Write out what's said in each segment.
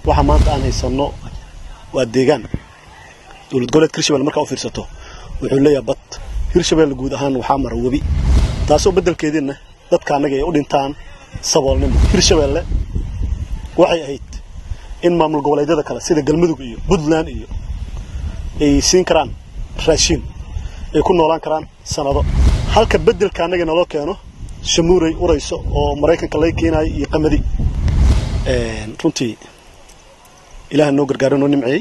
waxa maanta aan haysano waa deegaan dawlad goboleed Hirshabelle marka u fiirsato wuxuu leeyahay bad Hirshabelle guud ahaan waxa mar wabi taasoo bedelkeedina dadka anaga ay u dhintaan saboolnimo Hirshabelle waxay ahayd in maamul goboleedyada kale sida Galmudug iyo Puntland iyo ay siin karaan raashin ay ku noolaan karaan sanado halka bedelka anaga naloo keeno shamuuray urayso oo Mareykanka la keenay iyo qamadi runtii ilaahay noo gargaarino nimciyay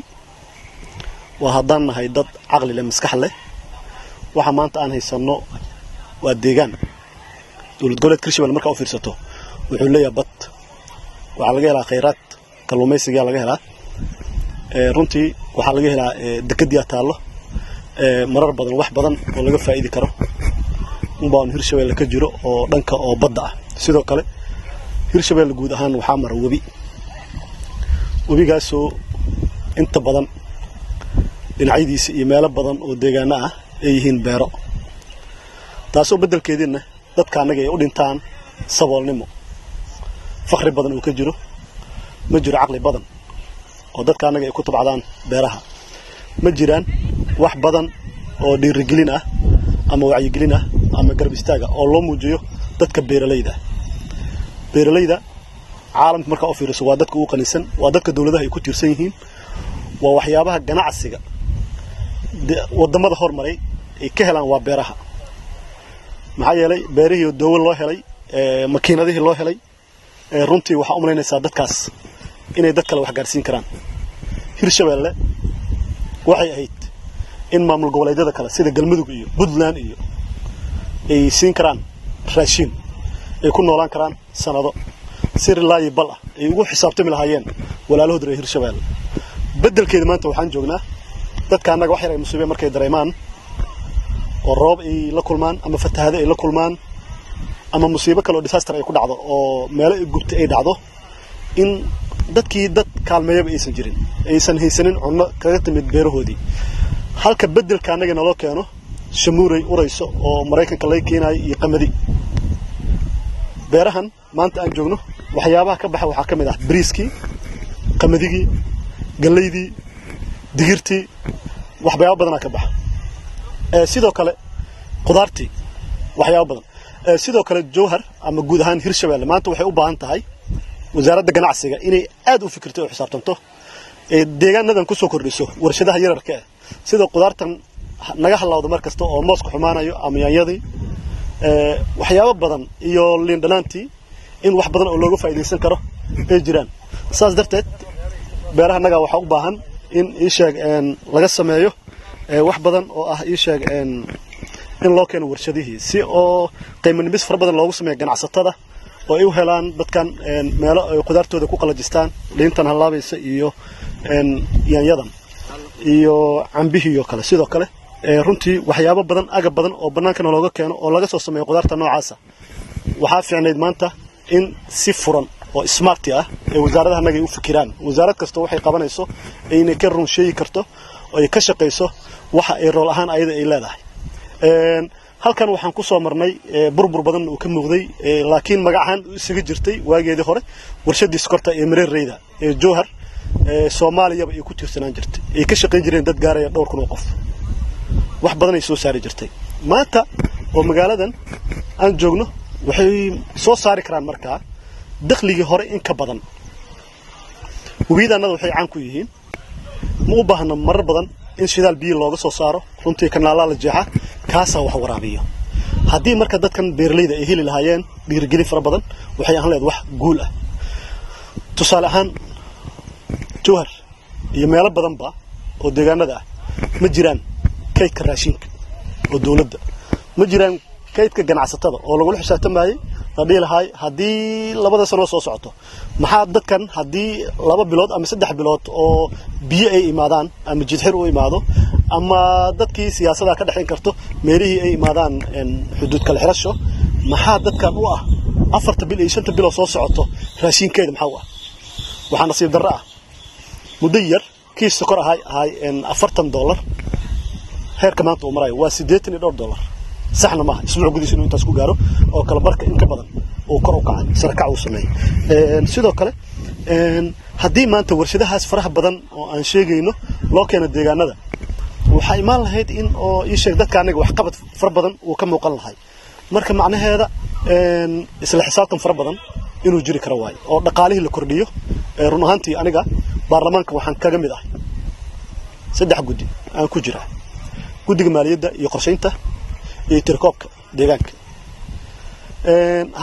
waa haddaan nahay dad caqli leh maskax leh waxa maanta aan haysano waa deegaan dawlad goboleed Hirshabelle marka u fiirsato wuxuu leeyahay bad waxa laga helaa kheyraad kalluumaysiga laga helaa runtii waxa laga helaa dekadiya taalo marar badan wax badan oo laga faa'iidi karo baan Hirshabelle ka jiro oo dhanka oo badda ah sidoo kale Hirshabelle guud ahaan waxa mar wabigaasoo inta badan dhinacyadiisa iyo meelo badan oo deegaana ah ay yihiin beero taasoo bedelkeedina dadka anaga ay u dhintaan saboolnimo faqri badan oo ka jiro ma jiro caqli badan oo dadka anaga ay ku tabcadaan beeraha ma jiraan wax badan oo dhiirigelin ah ama wacyigelin ah ama garab istaaga oo loo muujiyo dadka beeralayda caalamka marka u fiiriso waa dadka ugu qanisan waa dadka dawladaha ay ku tiirsan yihiin waa waxyaabaha ganacsiga wadamada hormaray ay ka helaan waa beeraha maxaa yeelay beerihii dawlad loo helay makiinadihii loo helay runtii waxa u malaynaysaa dadkaas inay dad kale wax gaarsiin karaan Hirshabelle waxay ahayd in maamul goboleedyada kale sida Galmudug iyo Puntland iyo ay siin karaan raashin ay ku noolaan karaan sanado sir laayi bal ah ay ugu xisaabtami lahaayeen walaalahooda reer Hirshabelle bedelkeeda maanta waxaan joognaa dadka anaga wax yar ay musiibo markay dareemaan oo roob ay la kulmaan ama fatahaado ay la kulmaan ama musiibo kale oo disaster ay ku dhacdo oo meelo ay gubtay ay dhacdo in dadkii dad kaalmeeyaba aysan jirin aysan haysanin cunno kaga timid beerahoodii halka bedelka anaga naloo keeno shamuuray urayso oo Mareykanka la keenay iyo qamadi beerahan maanta aan joogno waxyaabaha ka baxa waxa kamid ah bariiskii qamadigi galeydii digirtii waxyaabo badan ka baxa sidoo kale qudaartii waxyaabo badan sidoo kale jowhar ama guud ahaan Hirshabelle maanta waxay u baahan tahay wasaaradda ganacsiga inay aad u fikirto oo xisaabtanto deegaanadan ku soo kordhiso warshadaha yararka ah sida qudaartan naga halawdo markasta oo mooska xumaanayo ama yaanyadii waxyaabo badan iyo liin dhanaantii in wax badan oo looga faa'iideysan karo ay jiraan saas darteed beeraha naga waxa u baahan in laga sameeyo wax badan oo ah in loo keeno warshadihii si oo qiimo dhimis far badan loogu sameeyo ganacsatada oo ay u helaan dadkan meelo ay qudaartooda ku qalajistaan liintan halaabaysa iyo yaanyadan iyo cambihi iyo kale sidoo kale runtii waxyaabo badan aga badan oo banaanka looga keeno oo laga soo sameeyo qudaarta noocaas waxa fiicneed maanta in si furan oo smart ah ee wasaaradaha naga u fikiraan wasaarad kasta waxay qabanayso inay ka run sheegi karto oo ay ka shaqeyso waxa ay rool ahaan ayada ay leedahay halkan waxaan ku soo marnay burbur badan oo ka muuqday laakiin magacan isaga jirtay waageedii hore warshadii sokorta ee Mareereyda ee Jowhar Soomaaliya ay ku tiirsanaan jirtay ay ka shaqeyn jireen dad gaaraya dhowr kun oo qof wax badan ay soo saari jirtay maanta oo magaaladan aan joogno waxay soo saari karaan markaa dakhligii hore in ka badan wiidanada waxay caan ku yihiin ma u baahna marar badan in shidaal biyo looga soo saaro runtii kanaala la jeexa kaasa wax waraabiyo haddii marka dadkan beeraleyda ay heli lahaayeen dhiirigelin fara badan waxay ahaan leedahay wax guul ah tusaale ahaan Jowhar iyo meelo badanba oo deegaanada ah ma jiraan kaydka raashinka oo dawladda ma jiraan kaydka ganacsatada oo lagu xisaabtamay hadii hadii labada sano soo socoto maxaa dadkan hadii 2 bilood ama 3 bilood oo biyo ay imaadaan ama jidxir u imaado ama dadkii siyaasadda ka dhaxin karto meelihii ay imaadaan xuduud kala xirasho maxaa dadkan u ah 4 bil iyo 5 bilood soo socoto raashinkeeda maxaa u ah waxa nasiib darro ah muddo yar kiis sokor ahay $40 heerka maanta uu marayo waa $82 saxna ma isbuuc gudihiisa inuu intaas ku gaaro oo kala barka in ka badan oo kor u kacay sarkac uu sameeyay sidoo kale haddii maanta warshadahaas faraha badan oo aan sheegayno loo keeno deegaanada waxay imaan lahayd in oo ii sheeg dadka anaga wax qabad far badan uu ka muuqan lahay marka macnaheeda isla xisaabtan far badan inuu jiri karo waay oo dhaqaalihii la kordhiyo run ahaantii aniga baarlamaanka waxaan kaga mid ahay 3 guddi aan ku jira guddiga maaliyadda iyo qorsheynta iyo tirkoobka deegaanka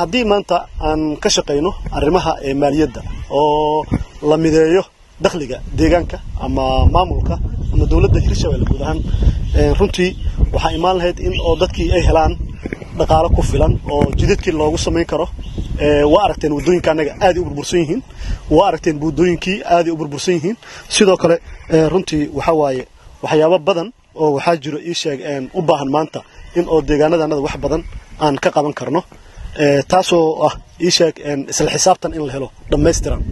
haddii maanta aan ka shaqeyno arrimaha maaliyadda oo la mideeyo dakhliga deegaanka ama maamulka ama dawladda Hirshabeelle guud ahaan runtii waxa imaan lahayd in oo dadkii ay helaan dhaqaale ku filan oo jidadkii loogu sameyn karo waa aragteen wadooyinka anaga aad u burbursan yihiin waa aragteen buudooyinkii aad u burbursan yihiin sidoo kale runtii waxa waaye waxyaabo badan oo waxa jiro ii sheeg u baahan maanta in oo deegaanadanada wax badan aan ka qaban karno taasoo ah ii sheeg isla xisaabtan in la helo dhameystiran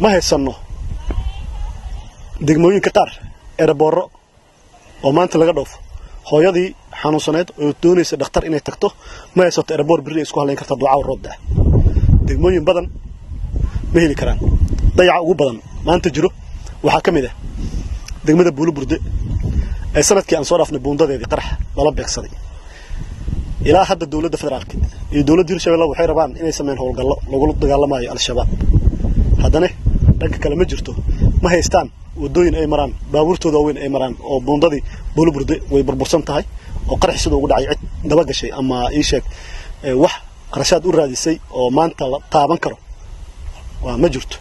ma haysano degmooyinka qaar ereborro oo maanta laga dhoofo hooyadii xanuunsaneed oo doonaysa dhakhtar inay tagto ma haysato erebor biri isku haleyn karta ducaa roobda degmooyin badan ma heli karaan dayaca ugu badan maanta jiro waxa kamid ah degmada Buuluburde ay sanadkii aan soo dhaafnay buundadeedii qarax lala beegsaday ilaa hadda dawladda federaalka iyo dawladda Hirshabeelle waxay rabaan inay sameeyaan howlgallo lagu dagaalamayo al-shabaab haddana dhanka kale ma jirto ma haystaan wadooyin ay maraan baabuurtooda weyn ay maraan oo buundadii Buuluburde way burbursan tahay oo qarax sidoo ugu dhacay cid daba gashay ama ii sheeg wax qarashaad u raadisay oo maanta la taaban karo waa ma jirto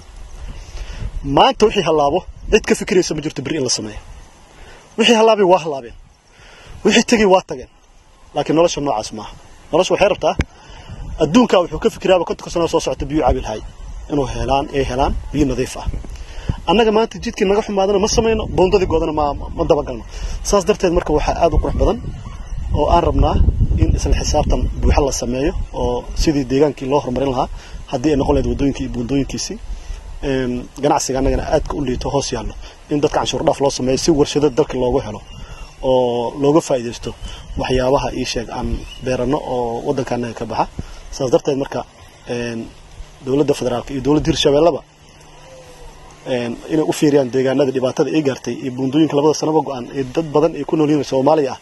maanta wixii halaabo cid ka fikiraysa ma jirto bari in la sameeyo wixii halaabay waa halaabeen wixii tagay waa tageen laakiin nolosha noocaas ma nolosha waxay rabtaa adduunka wuxuu ka fikiraaba konton sano soo socota biyo caabil hay inuu helaan biyo nadiif ah annaga maanta jidkii naga xumaadana ma sameeyno boondadii goodana ma daba galno saas darteed marka waxa aad u qurux badan oo aan rabnaa in isla xisaabtan buuxa la sameeyo oo sidii deegaankii loo horumarin lahaa haddii ay noqon lahayd wadooyinkii iyo buundooyinkiisii ganacsiga annagana aad ka u liito hoos yaallo in dadka canshuur dhaaf loo sameeyo si warshado dalka loogu helo oo looga faa'iideysto waxyaabaha ii sheeg aan beerano oo waddanka annaga ka baxa saas darteed marka dawladda federaalka iyo dawladda Hirshabeelleba inay u fiiriyaan deegaanada dhibaatada ay gaartay iyo buundooyinka labada sanaba go'an ee dad badan ay ku nool yihiin Soomaaliya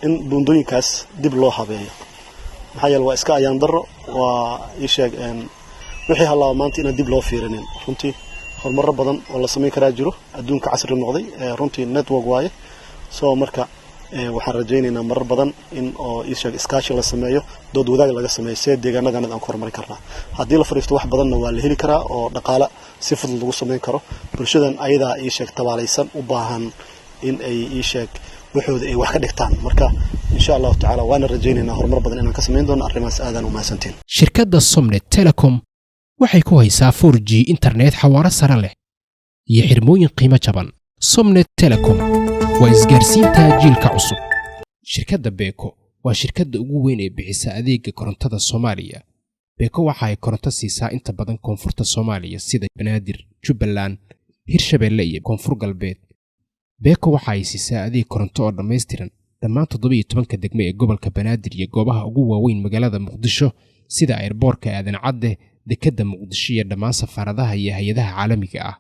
in buundooyinkaas dib loo habeeyo maxaa yeelay waa iska ayaan darro waa ii sheeg wixii halaaba maanta in dib loo fiirinin runtii horumar badan oo la sameyn karaa jiro adduunka casri noqday runtii network waaye soo marka waxaan rajaynaynaa marar badan in oo ii sheeg iskaashi la sameeyo dood wadaag laga sameeyo si deegaanadan aan ku horumarin karnaa haddii la fariisto wax badanna waa la heli karaa oo dhaqaale si fudud lagu sameyn karo bulshadan ayadaa ii sheeg tabaalaysan u baahan in ay ii sheeg waxooda ay wax ka dhigtaan marka insha Allah taala waana rajaynaynaa horumar badan inaan ka sameyn doono arrimahaas aadan u mahadsantiin shirkadda Somnet Telecom waxay ku haysaa 4G internet xawaare sare leh iyo xirmooyin qiimo jaban Somnet Telecom waa isgaarsiinta jiilka cusub shirkadda Beko waa shirkadda ugu weyn ee bixisa adeega korontada Soomaaliya Beko waxa ay koronto siisaa inta badan koonfurta Soomaaliya sida Banaadir, Jubbaland, Hirshabeelle iyo Koonfur Galbeed Beko waxa ay siisaa adeeg koronto oo dhameystiran dhammaan 17 degmo ee gobolka Banaadir iyo goobaha ugu waaweyn magaalada Muqdisho sida airportka Aadan Cadde dekadda Muqdisho iyo dhammaan safaaradaha iyo hay'adaha caalamiga ah